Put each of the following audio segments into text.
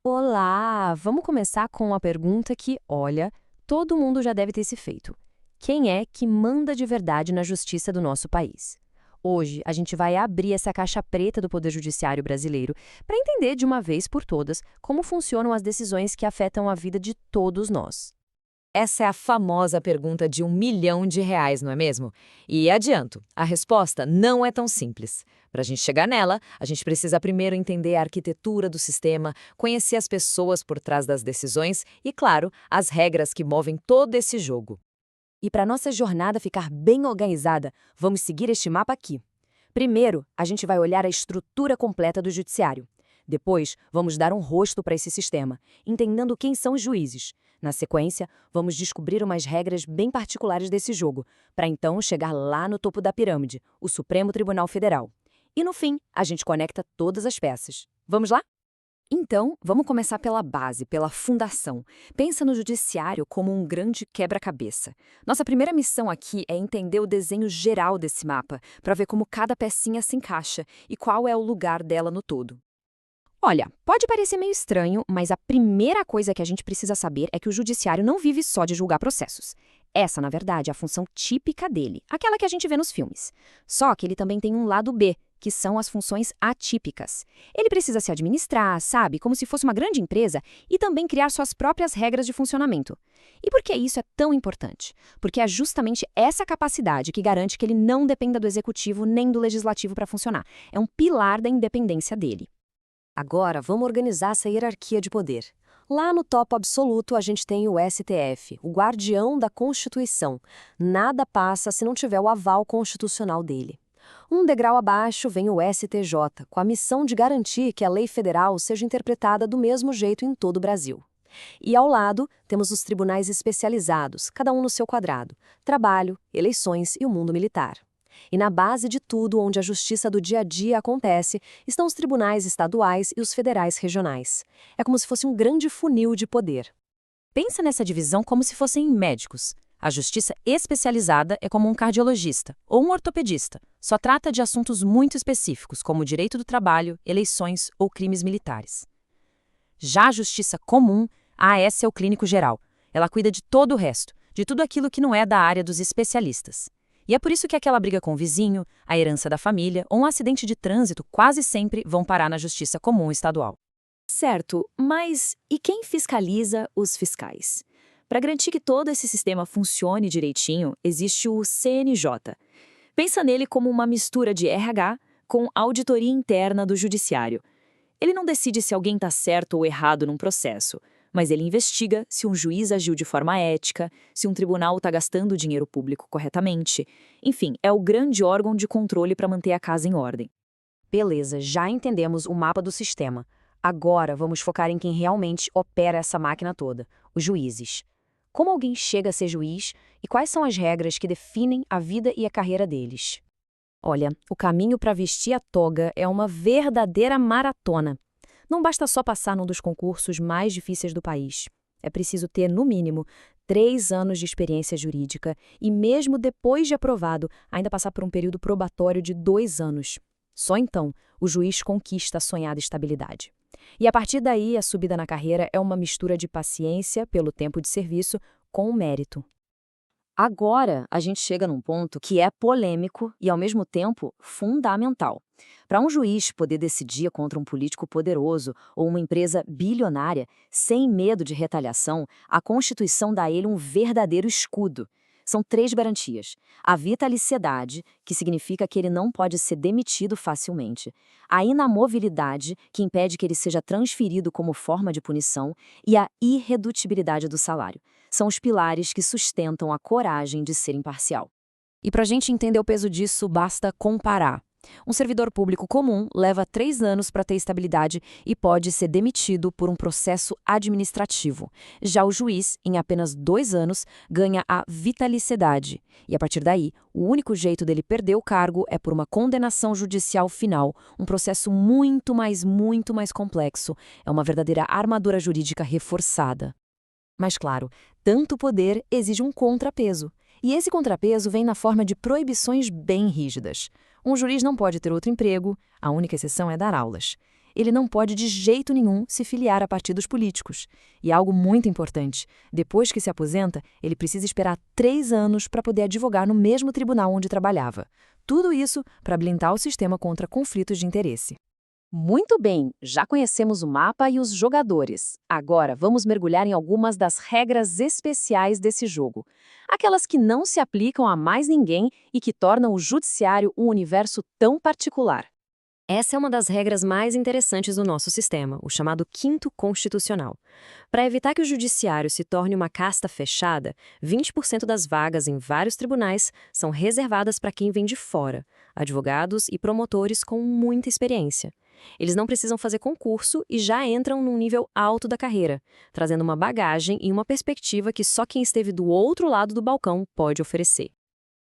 Olá! Vamos começar com uma pergunta que, olha, todo mundo já deve ter se feito. Quem é que manda de verdade na justiça do nosso país? Hoje, a gente vai abrir essa caixa preta do Poder Judiciário brasileiro para entender de uma vez por todas como funcionam as decisões que afetam a vida de todos nós. Essa é a famosa pergunta de R$ 1 milhão, não é mesmo? E adianto, a resposta não é tão simples. Para a gente chegar nela, a gente precisa primeiro entender a arquitetura do sistema, conhecer as pessoas por trás das decisões e, claro, as regras que movem todo esse jogo. E para nossa jornada ficar bem organizada, vamos seguir este mapa aqui. Primeiro, a gente vai olhar a estrutura completa do judiciário. Depois, vamos dar um rosto para esse sistema, entendendo quem são os juízes. Na sequência, vamos descobrir umas regras bem particulares desse jogo, para então chegar lá no topo da pirâmide, o Supremo Tribunal Federal. E no fim, a gente conecta todas as peças. Vamos lá? Então, vamos começar pela base, pela fundação. Pensa no judiciário como um grande quebra-cabeça. Nossa primeira missão aqui é entender o desenho geral desse mapa, para ver como cada pecinha se encaixa e qual é o lugar dela no todo. Olha, pode parecer meio estranho, mas a primeira coisa que a gente precisa saber é que o judiciário não vive só de julgar processos. Essa, na verdade, é a função típica dele, aquela que a gente vê nos filmes. Só que ele também tem um lado B, que são as funções atípicas. Ele precisa se administrar, sabe, como se fosse uma grande empresa, e também criar suas próprias regras de funcionamento. E por que isso é tão importante? Porque é justamente essa capacidade que garante que ele não dependa do executivo nem do legislativo para funcionar. É um pilar da independência dele. Agora, vamos organizar essa hierarquia de poder. Lá no topo absoluto, a gente tem o STF, o guardião da Constituição. Nada passa se não tiver o aval constitucional dele. Um degrau abaixo vem o STJ, com a missão de garantir que a lei federal seja interpretada do mesmo jeito em todo o Brasil. E ao lado, temos os tribunais especializados, cada um no seu quadrado: trabalho, eleições e o mundo militar. E na base de tudo, onde a justiça do dia a dia acontece, estão os tribunais estaduais e os federais regionais. É como se fosse um grande funil de poder. Pensa nessa divisão como se fossem médicos. A justiça especializada é como um cardiologista ou um ortopedista. Só trata de assuntos muito específicos, como o direito do trabalho, eleições ou crimes militares. Já a justiça comum, essa é o clínico geral. Ela cuida de todo o resto, de tudo aquilo que não é da área dos especialistas. E é por isso que aquela briga com o vizinho, a herança da família ou um acidente de trânsito quase sempre vão parar na justiça comum estadual. Certo, mas e quem fiscaliza os fiscais? Para garantir que todo esse sistema funcione direitinho, existe o CNJ. Pensa nele como uma mistura de RH com auditoria interna do judiciário. Ele não decide se alguém está certo ou errado num processo, mas ele investiga se um juiz agiu de forma ética, se um tribunal está gastando dinheiro público corretamente. Enfim, é o grande órgão de controle para manter a casa em ordem. Beleza, já entendemos o mapa do sistema. Agora vamos focar em quem realmente opera essa máquina toda, os juízes. Como alguém chega a ser juiz e quais são as regras que definem a vida e a carreira deles? Olha, o caminho para vestir a toga é uma verdadeira maratona. Não basta só passar num dos concursos mais difíceis do país. É preciso ter, no mínimo, 3 anos de experiência jurídica e, mesmo depois de aprovado, ainda passar por um período probatório de 2 anos. Só então o juiz conquista a sonhada estabilidade. E a partir daí, a subida na carreira é uma mistura de paciência pelo tempo de serviço com o mérito. Agora, a gente chega num ponto que é polêmico e, ao mesmo tempo, fundamental. Para um juiz poder decidir contra um político poderoso ou uma empresa bilionária, sem medo de retaliação, a Constituição dá a ele um verdadeiro escudo. São 3 garantias: a vitaliciedade, que significa que ele não pode ser demitido facilmente; a inamovilidade, que impede que ele seja transferido como forma de punição; e a irredutibilidade do salário. São os pilares que sustentam a coragem de ser imparcial. E para a gente entender o peso disso, basta comparar. Um servidor público comum leva 3 anos para ter estabilidade e pode ser demitido por um processo administrativo. Já o juiz, em apenas 2 anos, ganha a vitaliciedade. E a partir daí, o único jeito dele perder o cargo é por uma condenação judicial final, um processo muito mais complexo. É uma verdadeira armadura jurídica reforçada. Mas claro, tanto poder exige um contrapeso. E esse contrapeso vem na forma de proibições bem rígidas. Um juiz não pode ter outro emprego, a única exceção é dar aulas. ele não pode de jeito nenhum se filiar a partidos políticos. E algo muito importante, depois que se aposenta, ele precisa esperar 3 anos para poder advogar no mesmo tribunal onde trabalhava. Tudo isso para blindar o sistema contra conflitos de interesse. Muito bem, já conhecemos o mapa e os jogadores. Agora vamos mergulhar em algumas das regras especiais desse jogo. Aquelas que não se aplicam a mais ninguém e que tornam o judiciário um universo tão particular. Essa é uma das regras mais interessantes do nosso sistema, o chamado quinto constitucional. Para evitar que o judiciário se torne uma casta fechada, 20% das vagas em vários tribunais são reservadas para quem vem de fora, advogados e promotores com muita experiência. Eles não precisam fazer concurso e já entram num nível alto da carreira, trazendo uma bagagem e uma perspectiva que só quem esteve do outro lado do balcão pode oferecer.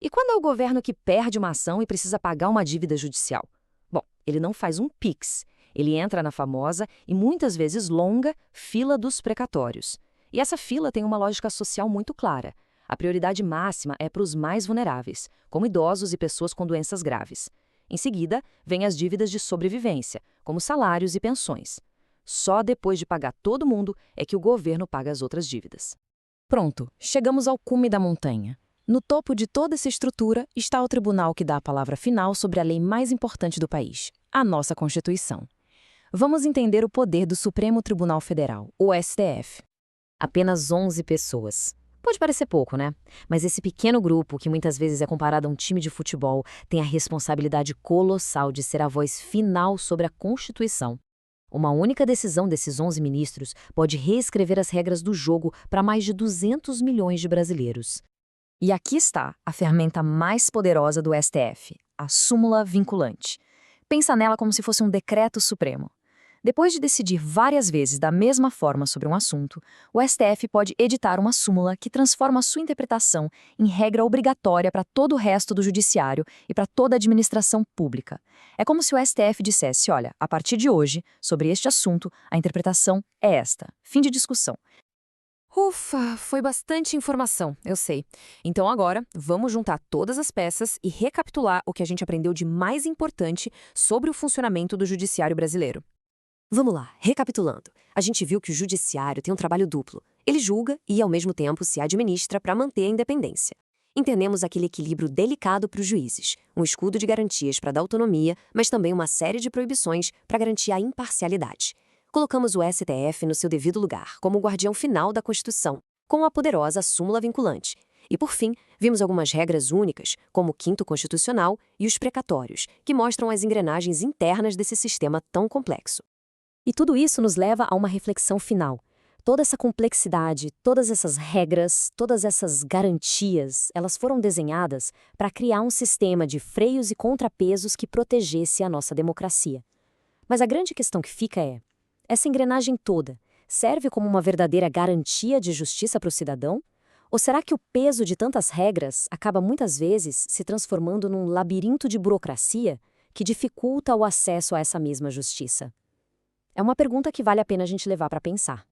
E quando é o governo que perde uma ação e precisa pagar uma dívida judicial? Bom, ele não faz um Pix. Ele entra na famosa e muitas vezes longa fila dos precatórios. E essa fila tem uma lógica social muito clara. A prioridade máxima é para os mais vulneráveis, como idosos e pessoas com doenças graves. Em seguida, vêm as dívidas de sobrevivência, como salários e pensões. Só depois de pagar todo mundo é que o governo paga as outras dívidas. Pronto, chegamos ao cume da montanha. No topo de toda essa estrutura está o tribunal que dá a palavra final sobre a lei mais importante do país, a nossa Constituição. Vamos entender o poder do Supremo Tribunal Federal, o STF. Apenas 11 pessoas. Pode parecer pouco, né? Mas esse pequeno grupo, que muitas vezes é comparado a um time de futebol, tem a responsabilidade colossal de ser a voz final sobre a Constituição. Uma única decisão desses 11 ministros pode reescrever as regras do jogo para mais de 200 milhões de brasileiros. E aqui está a ferramenta mais poderosa do STF, a súmula vinculante. Pensa nela como se fosse um decreto supremo. Depois de decidir várias vezes da mesma forma sobre um assunto, o STF pode editar uma súmula que transforma a sua interpretação em regra obrigatória para todo o resto do judiciário e para toda a administração pública. É como se o STF dissesse, olha, a partir de hoje, sobre este assunto, a interpretação é esta. Fim de discussão. Ufa, foi bastante informação, eu sei. Então agora, vamos juntar todas as peças e recapitular o que a gente aprendeu de mais importante sobre o funcionamento do judiciário brasileiro. Vamos lá, recapitulando. A gente viu que o judiciário tem um trabalho duplo. Ele julga e, ao mesmo tempo, se administra para manter a independência. Entendemos aquele equilíbrio delicado para os juízes, um escudo de garantias para dar autonomia, mas também uma série de proibições para garantir a imparcialidade. Colocamos o STF no seu devido lugar, como o guardião final da Constituição, com a poderosa súmula vinculante. E, por fim, vimos algumas regras únicas, como o quinto constitucional e os precatórios, que mostram as engrenagens internas desse sistema tão complexo. E tudo isso nos leva a uma reflexão final. Toda essa complexidade, todas essas regras, todas essas garantias, elas foram desenhadas para criar um sistema de freios e contrapesos que protegesse a nossa democracia. Mas a grande questão que fica é, essa engrenagem toda serve como uma verdadeira garantia de justiça para o cidadão? Ou será que o peso de tantas regras acaba muitas vezes se transformando num labirinto de burocracia que dificulta o acesso a essa mesma justiça? É uma pergunta que vale a pena a gente levar para pensar.